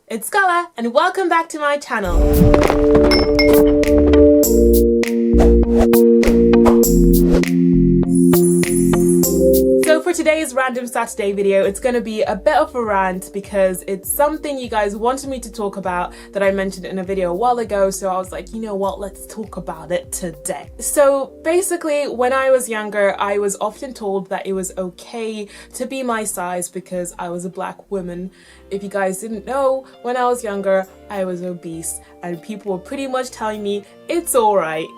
It's Scola and welcome back to my channel. So for today's random Saturday video, it's going to be a bit of a rant because it's something you guys wanted me to talk about that I mentioned in a video a while ago. So I was like, you know what, let's talk about it today. So basically, when I was younger, I was often told that it was okay to be my size because I was a black woman. If you guys didn't know, when I was younger, I was obese and people were pretty much telling me, it's alright.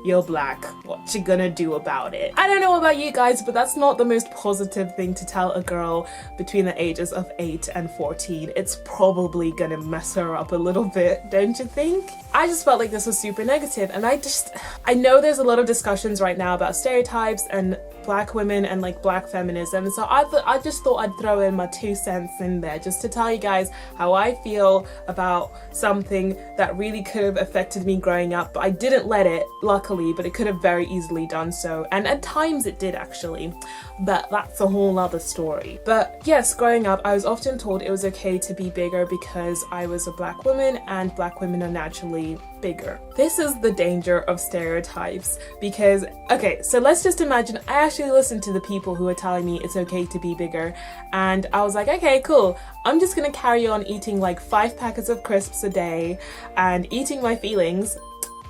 You're black, what you gonna do about it? I don't know about you guys, but that's not the most positive thing to tell a girl between the ages of 8 and 14. It's probably gonna mess her up a little bit, don't you think? I just felt like this was super negative, and I know there's a lot of discussions right now about stereotypes and black women and like black feminism, so I just thought I'd throw in my 2 cents in there just to tell you guys how I feel about something that really could have affected me growing up, but I didn't let it, luckily, but it could have very easily done so, and at times it did actually, but that's a whole other story. But yes, growing up I was often told it was okay to be bigger because I was a black woman and black women are naturally bigger. This is the danger of stereotypes because, okay, so let's just imagine I actually listened to the people who were telling me it's okay to be bigger, and I was like, okay, cool, I'm just gonna carry on eating like 5 packets of crisps a day and eating my feelings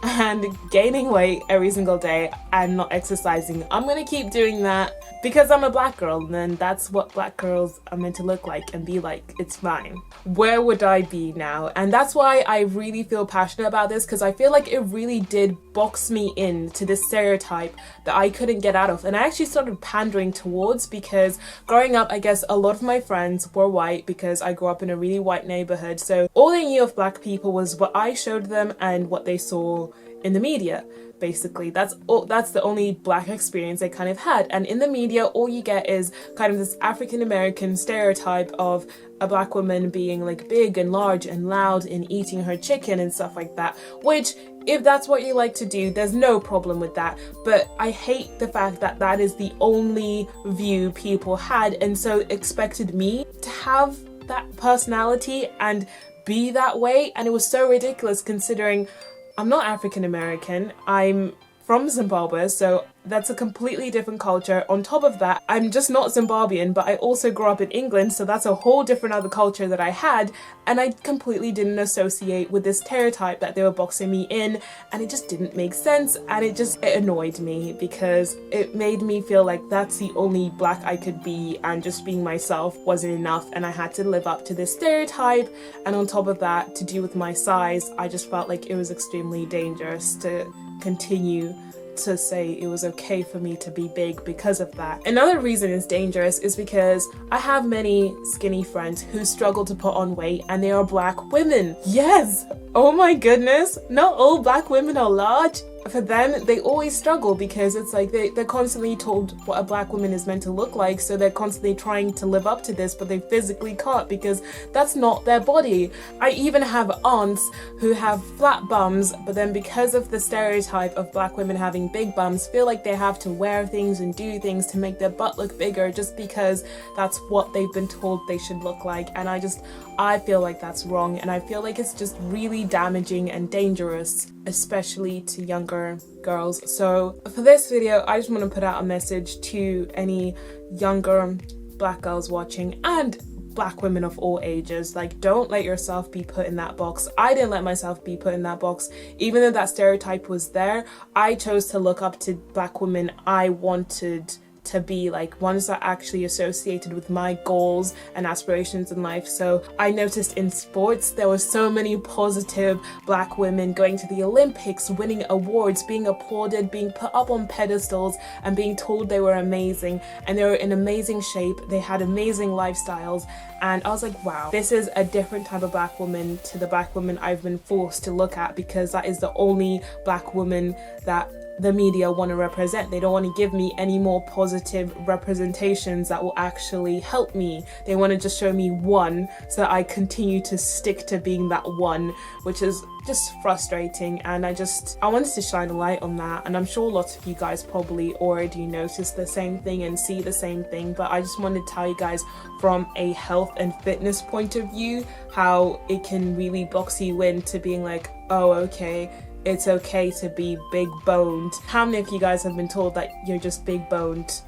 and gaining weight every single day and not exercising. I'm gonna keep doing that because I'm a black girl, and then that's what black girls are meant to look like and be like. It's fine. Where would I be now? And that's why I really feel passionate about this, because I feel like it really did box me into this stereotype that I couldn't get out of, and I actually started pandering towards, because growing up I guess a lot of my friends were white because I grew up in a really white neighborhood, so all they knew of black people was what I showed them and what they saw in the media. Basically, that's the only black experience they kind of had, and in the media all you get is kind of this African American stereotype of a black woman being like big and large and loud and eating her chicken and stuff like that, which if that's what you like to do, there's no problem with that, but I hate the fact that that is the only view people had, and so expected me to have that personality and be that way. And it was so ridiculous considering I'm not African American, I'm from Zimbabwe, so that's a completely different culture. On top of that, I'm just not Zimbabwean, but I also grew up in England, so that's a whole different other culture that I had, and I completely didn't associate with this stereotype that they were boxing me in, and it just didn't make sense, and it annoyed me because it made me feel like that's the only black I could be, and just being myself wasn't enough, and I had to live up to this stereotype. And on top of that, to do with my size, I just felt like it was extremely dangerous to continue to say it was okay for me to be big because of that. Another reason it's dangerous is because I have many skinny friends who struggle to put on weight, and they are black women. Yes! Oh my goodness! Not all black women are large. For them, they always struggle because it's like they're constantly told what a black woman is meant to look like, so they're constantly trying to live up to this, but they physically can't because that's not their body. I even have aunts who have flat bums, but then because of the stereotype of black women having big bums, feel like they have to wear things and do things to make their butt look bigger just because that's what they've been told they should look like. And I feel like that's wrong, and I feel like it's just really damaging and dangerous, especially to younger girls. So for this video, I just want to put out a message to any younger black girls watching, and black women of all ages. Like, don't let yourself be put in that box. I didn't let myself be put in that box. Even though that stereotype was there, I chose to look up to black women I wanted to be like, ones that actually associated with my goals and aspirations in life. So I noticed in sports there were so many positive black women going to the Olympics, winning awards, being applauded, being put up on pedestals and being told they were amazing, and they were in amazing shape, they had amazing lifestyles, and I was like, wow, this is a different type of black woman to the black woman I've been forced to look at, because that is the only black woman that the media want to represent. They don't want to give me any more positive representations that will actually help me. They want to just show me one so that I continue to stick to being that one, which is just frustrating. And I wanted to shine a light on that, and I'm sure lots of you guys probably already noticed the same thing and see the same thing, but I just wanted to tell you guys from a health and fitness point of view how it can really box you into being like, oh, okay, it's okay to be big boned. How many of you guys have been told that you're just big boned?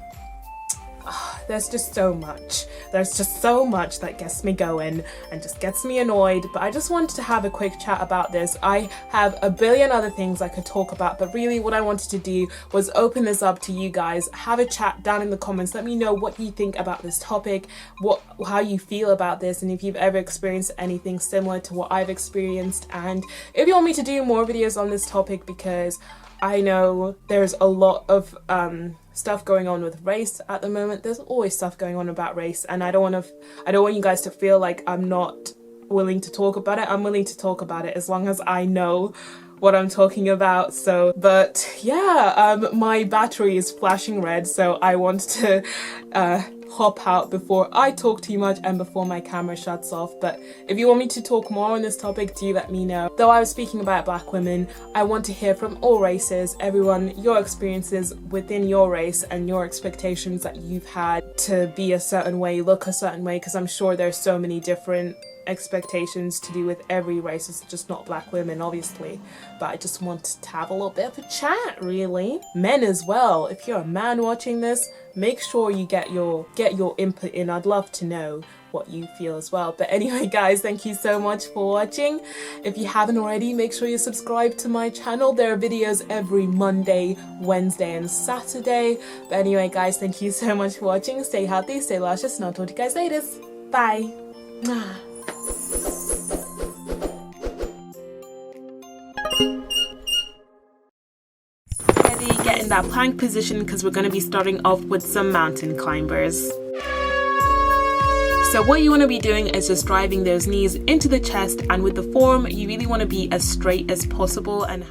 There's just so much. There's just so much that gets me going and just gets me annoyed. But I just wanted to have a quick chat about this. I have a billion other things I could talk about, but really what I wanted to do was open this up to you guys. Have a chat down in the comments. Let me know what you think about this topic, how you feel about this, and if you've ever experienced anything similar to what I've experienced. And if you want me to do more videos on this topic, because I know there's a lot of stuff going on with race at the moment. There's always stuff going on about race, and I don't want you guys to feel like I'm not willing to talk about it. I'm willing to talk about it as long as I know what I'm talking about. So, but yeah, my battery is flashing red, so I want to hop out before I talk too much and before my camera shuts off. But if you want me to talk more on this topic, do let me know. Though I was speaking about Black women, I want to hear from all races, everyone, your experiences within your race and your expectations that you've had to be a certain way, look a certain way, because I'm sure there's so many different expectations to do with every race. It's just not Black women, obviously, but I just want to have a little bit of a chat, really. Men as well. If you're a man watching this, make sure you get your input in. I'd love to know what you feel as well. But anyway, guys, thank you so much for watching. If you haven't already, make sure you subscribe to my channel. There are videos every Monday, Wednesday and Saturday. But anyway, guys, thank you so much for watching. Stay healthy, stay luscious, and I'll talk to you guys later. Bye. Ready, get in that plank position because we're going to be starting off with some mountain climbers. So what you want to be doing is just driving those knees into the chest, and with the form you really want to be as straight as possible and